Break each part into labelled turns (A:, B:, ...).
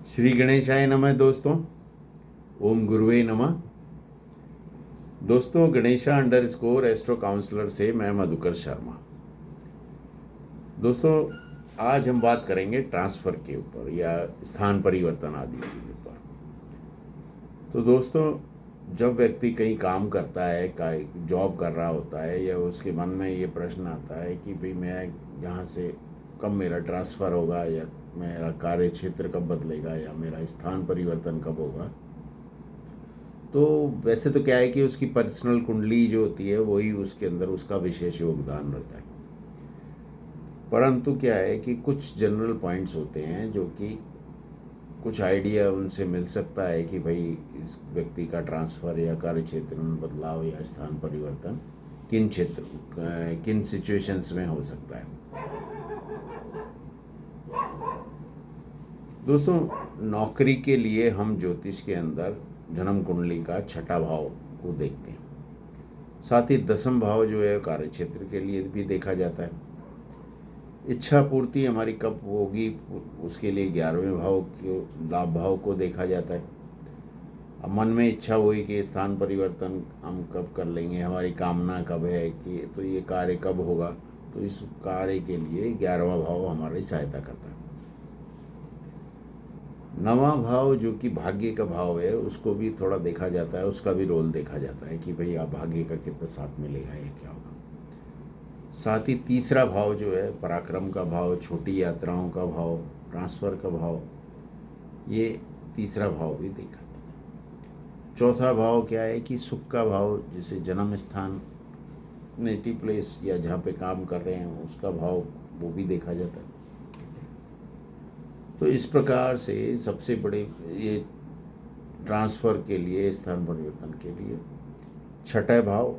A: श्री गणेशाय नमः दोस्तों। ओम गुरुवे नमः। दोस्तों, गणेशा _ एस्ट्रो काउंसलर से मैं मधुकर शर्मा। दोस्तों, आज हम बात करेंगे ट्रांसफ़र के ऊपर या स्थान परिवर्तन आदि के ऊपर। तो दोस्तों, जब व्यक्ति कहीं काम करता है, का जॉब कर रहा होता है, या उसके मन में ये प्रश्न आता है कि भाई मैं यहाँ से कब मेरा ट्रांसफ़र होगा, या मेरा कार्य क्षेत्र कब बदलेगा, या मेरा स्थान परिवर्तन कब होगा। तो वैसे तो क्या है कि उसकी पर्सनल कुंडली जो होती है वही उसके अंदर उसका विशेष योगदान रहता है। परंतु क्या है कि कुछ जनरल पॉइंट्स होते हैं जो कि कुछ आइडिया उनसे मिल सकता है कि भाई इस व्यक्ति का ट्रांसफ़र या कार्य क्षेत्र में बदलाव या स्थान परिवर्तन किन सिचुएशंस में हो सकता है। दोस्तों, नौकरी के लिए हम ज्योतिष के अंदर जन्म कुंडली का छठा भाव को देखते हैं। साथ ही दसम भाव जो है कार्य क्षेत्र के लिए भी देखा जाता है। इच्छा पूर्ति हमारी कब होगी उसके लिए 11वें भाव को, लाभ भाव को देखा जाता है। अब मन में इच्छा हुई कि स्थान परिवर्तन हम कब कर लेंगे, हमारी कामना कब है कि तो ये कार्य कब होगा, तो इस कार्य के लिए 11वां भाव हमारी सहायता करता है। 9वां भाव जो कि भाग्य का भाव है उसको भी थोड़ा देखा जाता है, उसका भी रोल देखा जाता है कि भाई आप भाग्य का कितना साथ मिलेगा या क्या होगा। साथ ही तीसरा भाव जो है पराक्रम का भाव, छोटी यात्राओं का भाव, ट्रांसफ़र का भाव, ये तीसरा भाव भी देखा जाता है। चौथा भाव क्या है कि सुख का भाव, जिसे जन्म स्थान, नेटिव प्लेस या जहाँ पे काम कर रहे हैं उसका भाव, वो भी देखा जाता है। तो इस प्रकार से सबसे बड़े ये ट्रांसफ़र के लिए, स्थान परिवर्तन के लिए छठा भाव,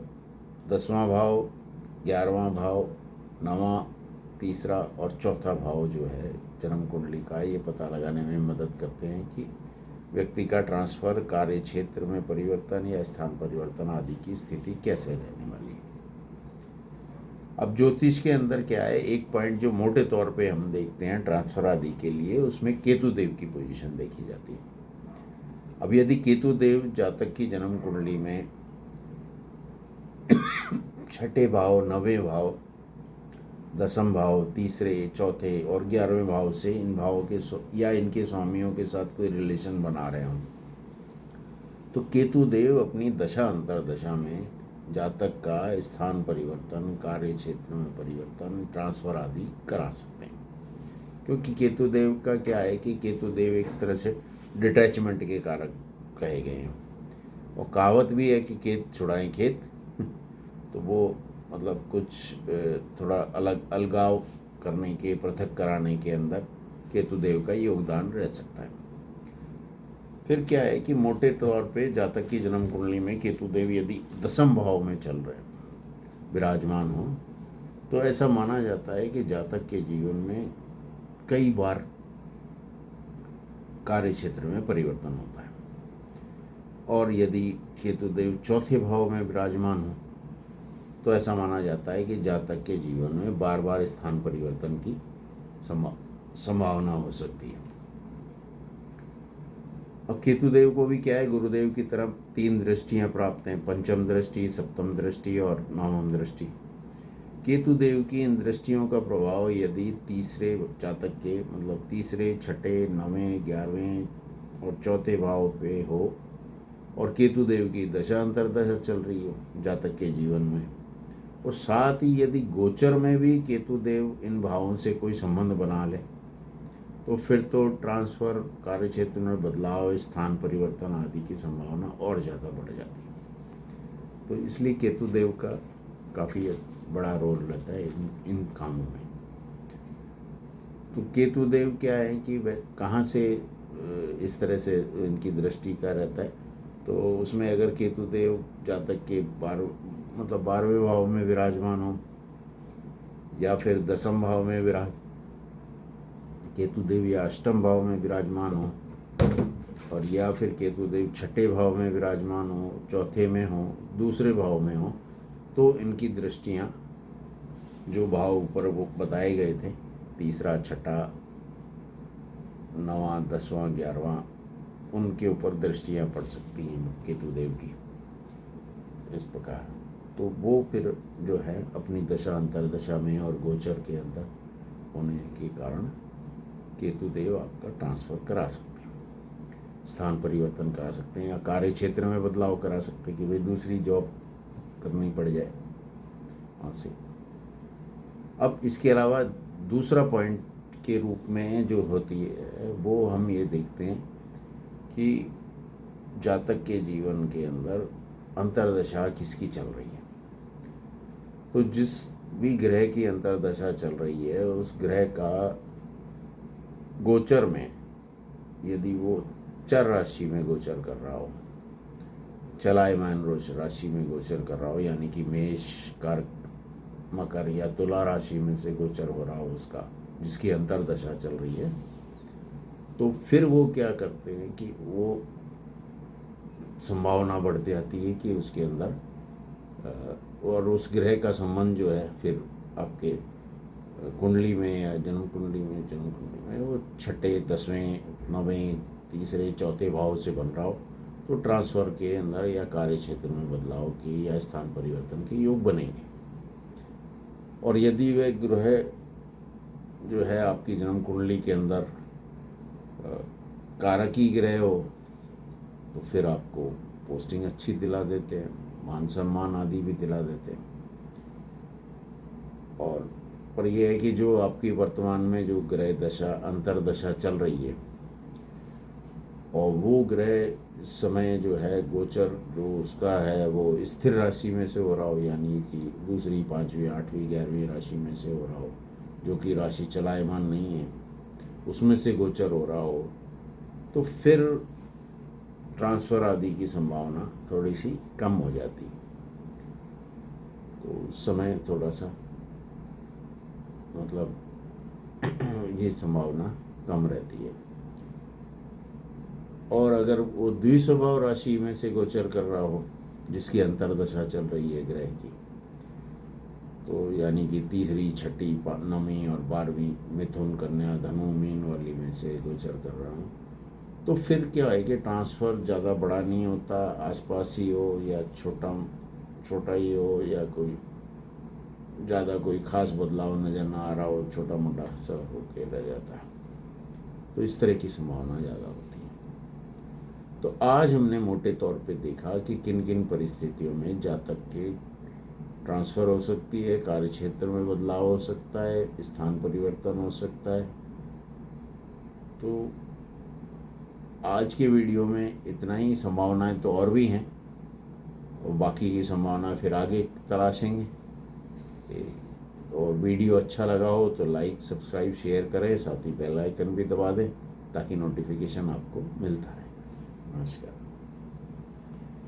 A: 10वां भाव, 11वां भाव, 9वां, तीसरा और चौथा भाव जो है जन्म कुंडली का, ये पता लगाने में मदद करते हैं कि व्यक्ति का ट्रांसफ़र, कार्य क्षेत्र में परिवर्तन या स्थान परिवर्तन आदि की स्थिति कैसे रहने वाली है। अब ज्योतिष के अंदर क्या है, एक पॉइंट जो मोटे तौर पे हम देखते हैं ट्रांसफ़र आदि के लिए, उसमें केतु देव की पोजीशन देखी जाती है। अब यदि केतु देव जातक की जन्म कुंडली में छठे भाव, 9वें भाव, 10म भाव, तीसरे, चौथे और 11वें भाव से इन भावों के या इनके स्वामियों के साथ कोई रिलेशन बना रहे हों, तो केतु देव अपनी दशा अंतरदशा में जातक का स्थान परिवर्तन, कार्य क्षेत्र में परिवर्तन, ट्रांसफ़र आदि करा सकते हैं। क्योंकि केतु देव का क्या है कि केतु देव एक तरह से डिटैचमेंट के कारक कहे गए हैं, और कहावत भी है कि खेत छुड़ाएं खेत तो वो मतलब कुछ थोड़ा अलगाव करने के, पृथक कराने के अंदर केतु देव का योगदान रह सकता है। फिर क्या है कि मोटे तौर पे जातक की जन्म कुंडली में केतु देव यदि 10म भाव में चल रहे, विराजमान हो, तो ऐसा माना जाता है कि जातक के जीवन में कई बार कार्य क्षेत्र में परिवर्तन होता है। और यदि केतु देव चौथे भाव में विराजमान हो तो ऐसा माना जाता है कि जातक के जीवन में बार बार स्थान परिवर्तन की संभावना हो सकती है। और केतुदेव को भी क्या है, गुरुदेव की तरफ 3 दृष्टियां प्राप्त हैं, पंचम दृष्टि, सप्तम दृष्टि और 9वीं दृष्टि। केतुदेव की इन दृष्टियों का प्रभाव यदि तीसरे जातक के, मतलब तीसरे, छठे, 9वें, 11वें और चौथे भाव पे हो, और केतुदेव की दशा अंतरदशा चल रही हो जातक के जीवन में, और साथ ही यदि गोचर में भी केतुदेव इन भावों से कोई संबंध बना ले, तो फिर तो ट्रांसफ़र, कार्य क्षेत्र में बदलाव, स्थान परिवर्तन आदि की संभावना और ज़्यादा बढ़ जाती है। तो इसलिए केतुदेव का काफ़ी बड़ा रोल रहता है इन कामों में। तो केतुदेव क्या है कि वह कहाँ से इस तरह से इनकी दृष्टि का रहता है, तो उसमें अगर केतुदेव जातक के 12वें भाव में विराजमान हो, या फिर 10म भाव में केतुदेव या 8म भाव में विराजमान हो, और या फिर केतुदेव छठे भाव में विराजमान हो, चौथे में हो, दूसरे भाव में हो, तो इनकी दृष्टियाँ जो भाव ऊपर वो बताए गए थे, तीसरा, छठा, 9वां 10वां 11वां उनके ऊपर दृष्टियाँ पड़ सकती हैं केतुदेव की, इस प्रकार। तो वो फिर जो है अपनी दशा अंतरदशा में और गोचर के अंदर होने के कारण केतुदेव आपका ट्रांसफ़र करा सकते हैं, स्थान परिवर्तन करा सकते हैं, या कार्य क्षेत्र में बदलाव करा सकते हैं कि भाई दूसरी जॉब करनी पड़ जाए वहाँ से। अब इसके अलावा दूसरा पॉइंट के रूप में जो होती है वो हम ये देखते हैं कि जातक के जीवन के अंदर अंतर्दशा किसकी चल रही है। तो जिस भी ग्रह की अंतर्दशा चल रही है उस ग्रह का गोचर में यदि वो चर राशि में गोचर कर रहा हो, चलायमान राशि में गोचर कर रहा हो, यानी कि मेष कर्क मकर या तुला राशि में से गोचर हो रहा हो उसका, जिसकी अंतर्दशा चल रही है, तो फिर वो क्या करते हैं कि वो संभावना बढ़ती आती है कि उसके अंदर और उस ग्रह का संबंध जो है फिर आपके कुंडली में या जन्म कुंडली में वो छठे 10वें 9वें 3रे 4थे भाव से बन रहा हो, तो ट्रांसफ़र के अंदर या कार्य क्षेत्र में बदलाव की या स्थान परिवर्तन के योग बनेंगे। और यदि वह ग्रह जो है आपकी जन्म कुंडली के अंदर कारकी ग्रह हो तो फिर आपको पोस्टिंग अच्छी दिला देते हैं, मान सम्मान आदि भी दिला देते हैं। और पर यह है कि जो आपकी वर्तमान में जो ग्रह दशा अंतर्दशा चल रही है और वो ग्रह समय जो है गोचर जो उसका है वो स्थिर राशि में से हो रहा हो, यानी कि दूसरी 5वीं 8वीं 11वीं राशि में से हो रहा हो, जो कि राशि चलायमान नहीं है उसमें से गोचर हो रहा हो, तो फिर ट्रांसफ़र आदि की संभावना थोड़ी सी कम हो जाती है। तो उस समय थोड़ा सा मतलब ये संभावना कम रहती है। और अगर वो द्विस्वभाव राशि में से गोचर कर रहा हो जिसकी अंतर्दशा चल रही है ग्रह की, तो यानी कि 3री 6ठी 9वीं और 12वीं मिथुन कन्या धनु मीन वाली में से गोचर कर रहा हूँ, तो फिर क्या है कि ट्रांसफ़र ज़्यादा बड़ा नहीं होता, आसपास ही हो या छोटा ही हो या कोई ज़्यादा कोई ख़ास बदलाव नज़र ना आ रहा हो, छोटा मोटा सा होके रह जाता है। तो इस तरह की संभावना ज़्यादा होती है। तो आज हमने मोटे तौर पे देखा कि किन किन परिस्थितियों में जातक के ट्रांसफ़र हो सकती है, कार्य क्षेत्र में बदलाव हो सकता है, स्थान परिवर्तन हो सकता है। तो आज के वीडियो में इतना ही, संभावनाएं तो और भी हैं और बाकी की संभावना फिर आगे तलाशेंगे। और वीडियो अच्छा लगा हो तो लाइक सब्सक्राइब शेयर करें, साथ ही बेल आइकन भी दबा दें ताकि नोटिफिकेशन आपको मिलता रहे। नमस्कार।